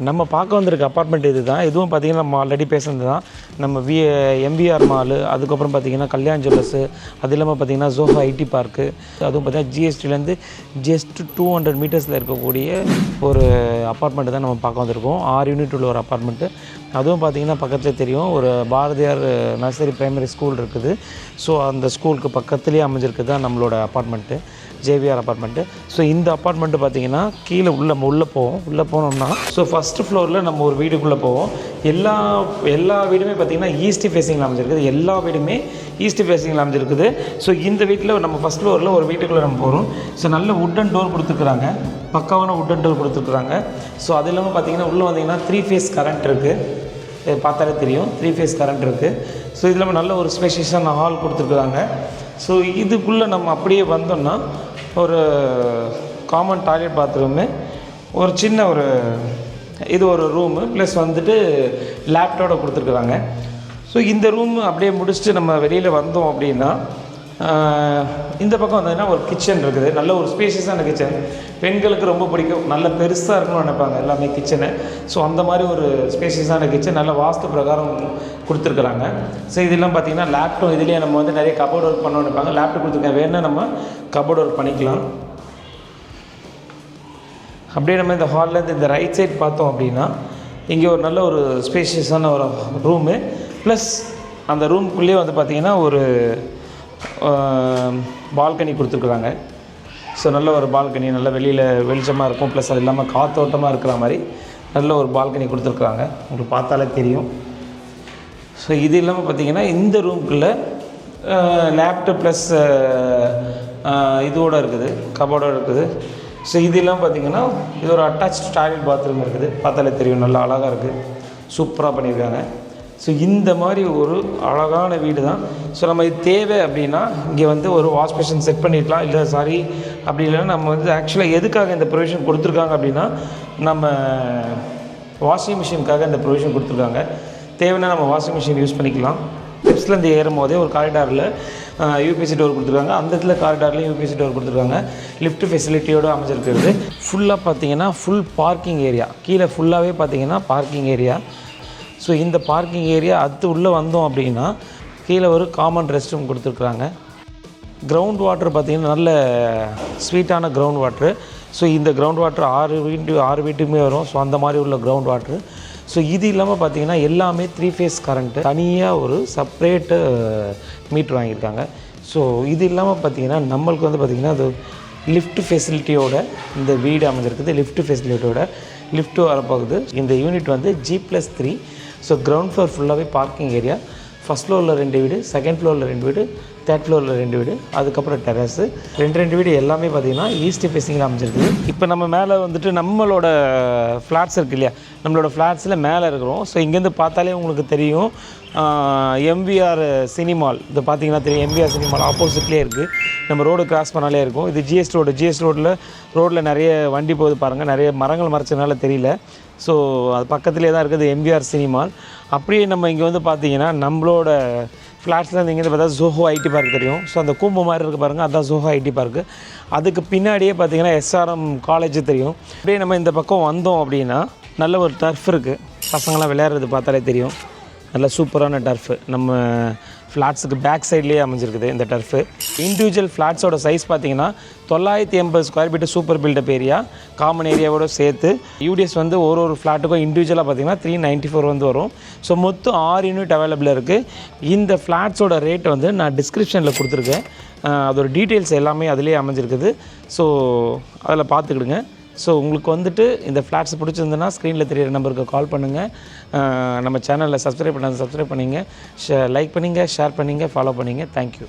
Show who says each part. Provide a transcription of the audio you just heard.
Speaker 1: நம்ம பார்க்க வந்திருக்க அப்பார்ட்மெண்ட் இது தான். இதுவும் பார்த்திங்கன்னா நம்ம ஆல்ரெடி பேசுனது தான். நம்ம எம்பிஆர் மாலு, அதுக்கப்புறம் பார்த்திங்கன்னா கல்யாண் ஜுவல்லர்ஸு, அது இல்லாமல் பார்த்திங்கன்னா ஜோஹோ ஐடி பார்க்கு, அதுவும் பார்த்திங்கன்னா ஜிஎஸ்டிலேருந்து ஜஸ்ட் 200 மீட்டர்ஸில் இருக்கக்கூடிய ஒரு அப்பார்ட்மெண்ட்டு தான் நம்ம பார்க்க வந்திருக்கோம். 6 யூனிட் உள்ள ஒரு அப்பார்ட்மெண்ட்டு. அதுவும் பார்த்திங்கன்னா பக்கத்தில் தெரியும் ஒரு பாரதியார் நர்சரி பிரைமரி ஸ்கூல் இருக்குது. ஸோ அந்த ஸ்கூலுக்கு பக்கத்துலேயே அமைஞ்சிருக்கு தான் நம்மளோட அப்பார்ட்மெண்ட்டு, ஜேவிஆர் அப்பார்ட்மெண்ட்டு. ஸோ இந்த அப்பார்ட்மெண்ட்டு பார்த்திங்கன்னா கீழே உள்ளே போனோம்னா ஸோ ஃபஸ்ட்டு ஃப்ளோரில் நம்ம ஒரு வீடுக்குள்ளே போவோம். எல்லா வீடுமே பார்த்திங்கன்னா ஈஸ்ட் ஃபேஸிங்கில் அமைஞ்சிருக்குது. எல்லா வீடுமே ஈஸ்ட் ஃபேஸிங்கில் அமைஞ்சிருக்குது. ஸோ இந்த வீட்டில் நம்ம ஃபஸ்ட் ஃப்ளோரில் ஒரு வீட்டுக்குள்ளே நம்ம போகிறோம். ஸோ நல்ல வுட்டன் டோர் கொடுத்துருக்குறாங்க, பக்காவான வுட்டன் டோர் கொடுத்துருக்குறாங்க. ஸோ அது இல்லாமல் பார்த்திங்கன்னா உள்ளே வந்திங்கன்னா 3 ஃபேஸ் கரண்ட் இருக்குது. பார்த்தாலே தெரியும் 3 ஃபேஸ் கரண்ட் இருக்குது. ஸோ இது இல்லாமல் நல்ல ஒரு ஸ்பேஷியஸான ஹால் கொடுத்துருக்குறாங்க. ஸோ இதுக்குள்ளே நம்ம அப்படியே வந்தோம்னா ஒரு காமன் டாய்லெட் பாத்ரூமு, ஒரு சின்ன இது ஒரு ரூமு ப்ளஸ் வந்துட்டு லேப்டாப்போட கொடுத்துருக்குறாங்க. ஸோ இந்த ரூம் அப்படியே முடிச்சுட்டு நம்ம வெளியில் வந்தோம் அப்படின்னா இந்த பக்கம் வந்ததுன்னா ஒரு கிச்சன் இருக்குது. நல்ல ஒரு ஸ்பேஷியஸான கிச்சன். பெண்களுக்கு ரொம்ப பிடிக்கும், நல்ல பெருசாக இருக்கணும்னு நினைப்பாங்க எல்லாமே கிச்சனை. ஸோ அந்த மாதிரி ஒரு ஸ்பேஷியஸான கிச்சன் நல்ல வாஸ்து பிரகாரம் கொடுத்துருக்குறாங்க. ஸோ இதெல்லாம் பார்த்திங்கன்னா லேப்டாப் இதுலேயே நம்ம வந்து நிறைய கபோர்ட் ஒர்க் பண்ணணும்னு நினைப்பாங்க. லேப்டாப் கொடுத்துருக்காங்க, வேணுன்னா நம்ம கபோர்ட் ஒர்க் பண்ணிக்கலாம். அப்படியே நம்ம இந்த ஹால்லேருந்து இந்த ரைட் சைட் பார்த்தோம் அப்படின்னா இங்கே ஒரு நல்ல ஒரு ஸ்பேஷியஸான ஒரு ரூமு ப்ளஸ் அந்த ரூம்குள்ளேயே வந்து பார்த்திங்கன்னா ஒரு பால்கனி கொடுத்துருக்குறாங்க. ஸோ நல்ல ஒரு பால்கனி, நல்ல வெளியில் வெளிச்சமாக இருக்கும், ப்ளஸ் அது இல்லாமல் காற்றோட்டமாக இருக்கிற மாதிரி நல்ல ஒரு பால்கனி கொடுத்துருக்குறாங்க. உங்களுக்கு பார்த்தாலே தெரியும். ஸோ இது இல்லாமல் பார்த்திங்கன்னா இந்த ரூம்குள்ளே லேப்டாப் ப்ளஸ் இதோடு இருக்குது, கபோர்டோடு இருக்குது. ஸோ இது இல்லாமல் பார்த்திங்கன்னா இது ஒரு அட்டாச் டாய்லெட் பாத்ரூம் இருக்குது. பார்த்தாலே தெரியும், நல்லா அழகாக இருக்குது, சூப்பராக பண்ணியிருக்காங்க. ஸோ இந்த மாதிரி ஒரு அழகான வீடு தான். ஸோ நம்ம இது தேவை அப்படின்னா இங்கே வந்து ஒரு வாஷ் பேஷன் செட் பண்ணிக்கலாம். இல்லை அப்படி இல்லைன்னா நம்ம வந்து ஆக்சுவலாக எதுக்காக இந்த ப்ரொவிஷன் கொடுத்துருக்காங்க அப்படின்னா நம்ம வாஷிங் மிஷினுக்காக இந்த ப்ரொவிஷன் கொடுத்துருக்காங்க. தேவைன்னா நம்ம வாஷிங் மிஷின் யூஸ் பண்ணிக்கலாம். ஸ்டெப்ஸ்லேருந்து ஏறும் போதே ஒரு காரிடாரில் யூபிசி டோர் கொடுத்துருக்காங்க. அந்த இடத்துல காரிடார்லேயும் யூபிசி டோர் கொடுத்துருக்காங்க. லிஃப்ட் ஃபெசிலிட்டியோடு அமைஞ்சிருக்கிறது. ஃபுல்லாக பார்த்திங்கன்னா ஃபுல் பார்க்கிங் ஏரியா. கீழே ஃபுல்லாகவே பார்த்திங்கன்னா பார்க்கிங் ஏரியா. ஸோ இந்த பார்க்கிங் ஏரியா அது உள்ளே வந்தோம் அப்படின்னா கீழே ஒரு காமன் ரெஸ்ட் ரூம் கொடுத்துருக்குறாங்க. கிரவுண்ட் வாட்டர் பார்த்திங்கன்னா நல்ல ஸ்வீட்டான கிரவுண்ட் வாட்ரு. ஸோ இந்த கிரவுண்ட் வாட்டர் 6 வீட்டுக்குமே வரும். ஸோ அந்த மாதிரி உள்ள கிரவுண்ட் வாட்ரு. ஸோ இது இல்லாமல் பார்த்திங்கன்னா எல்லாமே 3 ஃபேஸ் கரண்ட்டு, தனியாக ஒரு செப்ரேட்டு மீட்ரு வாங்கியிருக்காங்க. ஸோ இது இல்லாமல் பார்த்திங்கன்னா நம்மளுக்கு வந்து பார்த்திங்கன்னா அது லிஃப்ட் ஃபெசிலிட்டியோட இந்த வீடு அமைஞ்சிருக்குது. லிஃப்ட் ஃபெசிலிட்டியோட லிஃப்ட்டு வரப்போகுது. இந்த யூனிட் வந்து G+3. ஸோ கிரவுண்ட் ஃப்ளோர் ஃபுல்லாகவே பார்க்கிங் ஏரியா. ஃபஸ்ட் ஃப்ளோரில் 2 வீடு, செகண்ட் ஃப்ளோரில் 2 வீடு, தேர்ட் ஃப்ளோரில் 2 வீடு, அதுக்கப்புறம் டெரஸு. 2 வீடு எல்லாமே பார்த்திங்கன்னா ஈஸ்ட் ஃபேஸிங்கில் அமைஞ்சிருக்குது. இப்போ நம்ம மேலே வந்துட்டு நம்மளோட ஃப்ளாட்ஸ் இருக்குது இல்லையா, நம்மளோட ஃப்ளாட்ஸில் மேலே இருக்கிறோம். ஸோ இங்கேருந்து பார்த்தாலே உங்களுக்கு தெரியும் எம்பிஆர் சினிமால். இது பார்த்திங்கன்னா தெரியும், எம்பிஆர் சினிமால் ஆப்போசிட்லேயே இருக்குது. நம்ம ரோடு கிராஸ் பண்ணாலே இருக்கும். இது ஜிஎஸ் ரோடில் நிறைய வண்டி போகுது பாருங்கள். நிறைய மரங்கள் மறைச்சதுனால தெரியல. ஸோ அது பக்கத்துலேயே தான் இருக்குது எம்பிஆர் சினிமால். அப்படியே நம்ம இங்கே வந்து பார்த்திங்கன்னா நம்மளோட ஃப்ளாட்ஸ்லேருந்து இங்கேருந்து பார்த்தா ஜோஹோ ஐடி பார்க் தெரியும். ஸோ அந்த கூம்பு மாதிரி இருக்குது பாருங்கள், அதுதான் ஜோஹோ ஐடி பார்க்கு. அதுக்கு பின்னாடியே பார்த்திங்கன்னா SRM காலேஜ் தெரியும். அப்படியே நம்ம இந்த பக்கம் வந்தோம் அப்படின்னா நல்ல ஒரு டர்ஃப் இருக்குது. பசங்களாம் விளையாடுறது பார்த்தாலே தெரியும். நல்ல சூப்பரான டர்ஃபு நம்ம ஃப்ளாட்ஸுக்கு பேக் சைட்லேயே அமைஞ்சிருக்குது இந்த டர்ஃபு. இண்டிவிஜுவல் ஃப்ளாட்ஸோட சைஸ் பார்த்திங்கன்னா 980 square feet super built up area common ஏரியாவோட சேர்த்து. யூடிஎஸ் வந்து ஒரு ஃப்ளாட்டுக்கும் இண்டிவிஜுவலாக பார்த்திங்கன்னா 394 வந்து வரும். ஸோ மொத்தம் 6 யூனிட் அவைலபிளாக இருக்குது. இந்த ஃப்ளாட்ஸோட ரேட் வந்து நான் டிஸ்கிரிப்ஷனில் கொடுத்துருக்கேன். அதோட டீட்டெயில்ஸ் எல்லாமே அதிலே அமைஞ்சிருக்குது. ஸோ அதில் பார்த்துக்கிடுங்க. ஸோ உங்களுக்கு வந்துட்டு இந்த ஃப்ளாட்ஸ் பிடிச்சிருந்துன்னா ஸ்க்ரீனில் தெரியிற நம்பருக்கு கால் பண்ணுங்கள். நம்ம சேனலில் சப்ஸ்கிரைப் பண்ணிங்க, லைக் பண்ணிங்க, ஷேர் பண்ணிங்க, ஃபாலோ பண்ணிங்க. தேங்க்யூ.